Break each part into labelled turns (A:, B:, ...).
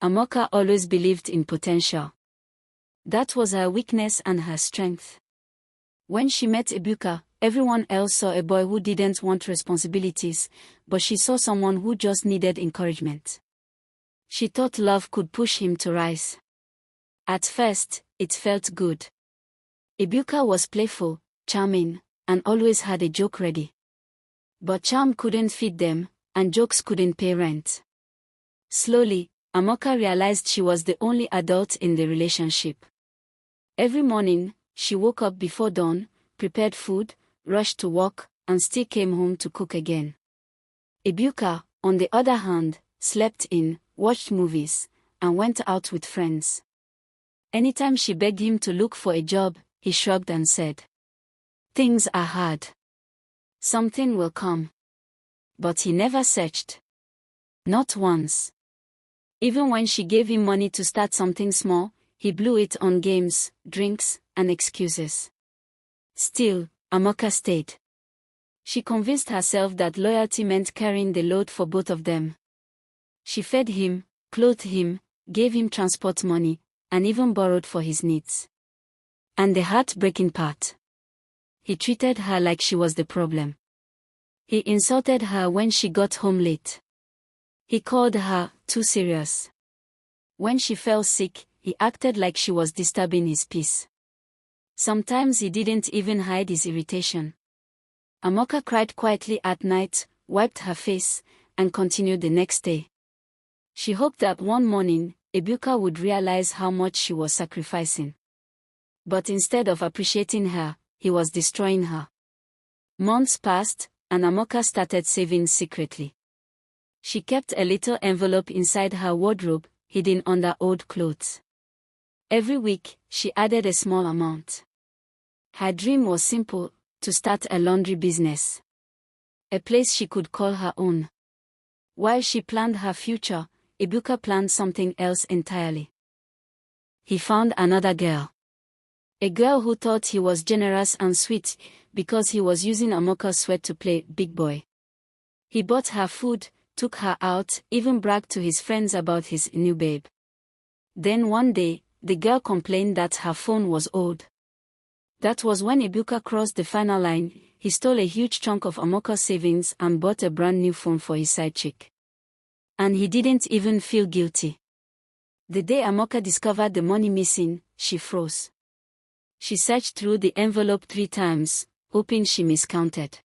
A: Amaka always believed in potential. That was her weakness and her strength. When she met Ebuka, everyone else saw a boy who didn't want responsibilities, but she saw someone who just needed encouragement. She thought love could push him to rise. At first, it felt good. Ebuka was playful, charming, and always had a joke ready. But charm couldn't feed them, and jokes couldn't pay rent. Slowly, Amaka realized she was the only adult in the relationship. Every morning, she woke up before dawn, prepared food, rushed to work, and still came home to cook again. Ebuka, on the other hand, slept in, watched movies, and went out with friends. Anytime she begged him to look for a job, he shrugged and said, "Things are hard. Something will come." But he never searched. Not once. Even when she gave him money to start something small, he blew it on games, drinks, and excuses. Still, Amaka stayed. She convinced herself that loyalty meant carrying the load for both of them. She fed him, clothed him, gave him transport money, and even borrowed for his needs. And the heartbreaking part. He treated her like she was the problem. He insulted her when she got home late. He called her too serious. When she fell sick, he acted like she was disturbing his peace. Sometimes he didn't even hide his irritation. Amaka cried quietly at night, wiped her face, and continued the next day. She hoped that one morning, Ebuka would realize how much she was sacrificing. But instead of appreciating her, he was destroying her. Months passed, and Amaka started saving secretly. She kept a little envelope inside her wardrobe, hidden under old clothes. Every week, she added a small amount. Her dream was simple: to start a laundry business. A place she could call her own. While she planned her future, Ebuka planned something else entirely. He found another girl. A girl who thought he was generous and sweet because he was using Amaka's sweat to play big boy. He bought her food, took her out, even bragged to his friends about his new babe. Then one day, the girl complained that her phone was old. That was when Ebuka crossed the final line. He stole a huge chunk of Amaka's savings and bought a brand new phone for his side chick. And he didn't even feel guilty. The day Amaka discovered the money missing, she froze. She searched through the envelope 3 times, hoping she miscounted.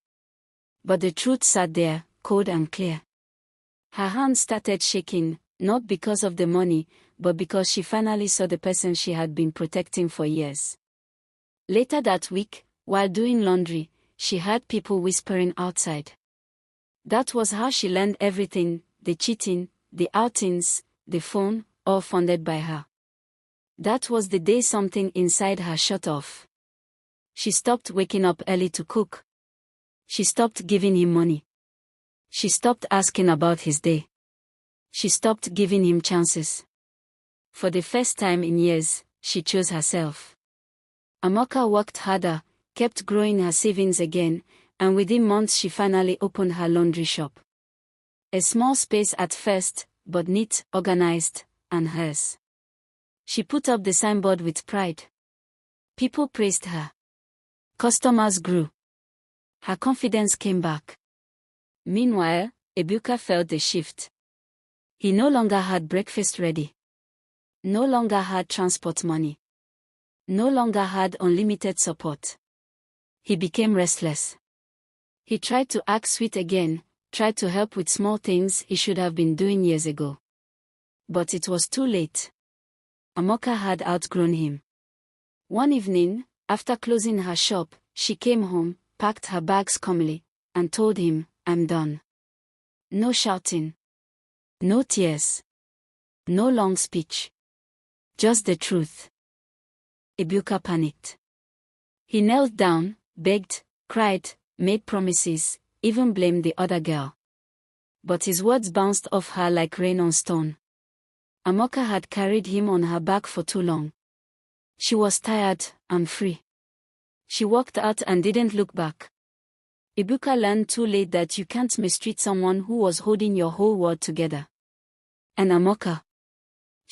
A: But the truth sat there, cold and clear. Her hands started shaking, not because of the money, but because she finally saw the person she had been protecting for years. Later that week, while doing laundry, she heard people whispering outside. That was how she learned everything: the cheating, the outings, the phone, all funded by her. That was the day something inside her shut off. She stopped waking up early to cook. She stopped giving him money. She stopped asking about his day. She stopped giving him chances. For the first time in years, she chose herself. Amaka worked harder, kept growing her savings again, and within months she finally opened her laundry shop. A small space at first, but neat, organized, and hers. She put up the signboard with pride. People praised her. Customers grew. Her confidence came back. Meanwhile, Ebuka felt the shift. He no longer had breakfast ready. No longer had transport money. No longer had unlimited support. He became restless. He tried to act sweet again, tried to help with small things he should have been doing years ago. But it was too late. Amaka had outgrown him. One evening, after closing her shop, she came home, packed her bags calmly, and told him, "I'm done." No shouting. No tears. No long speech. Just the truth. Ebuka panicked. He knelt down, begged, cried, made promises, even blamed the other girl. But his words bounced off her like rain on stone. Amaka had carried him on her back for too long. She was tired and free. She walked out and didn't look back. Ebuka learned too late that you can't mistreat someone who was holding your whole world together. And Amaka.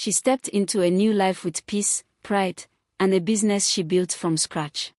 A: She stepped into a new life with peace, pride, and a business she built from scratch.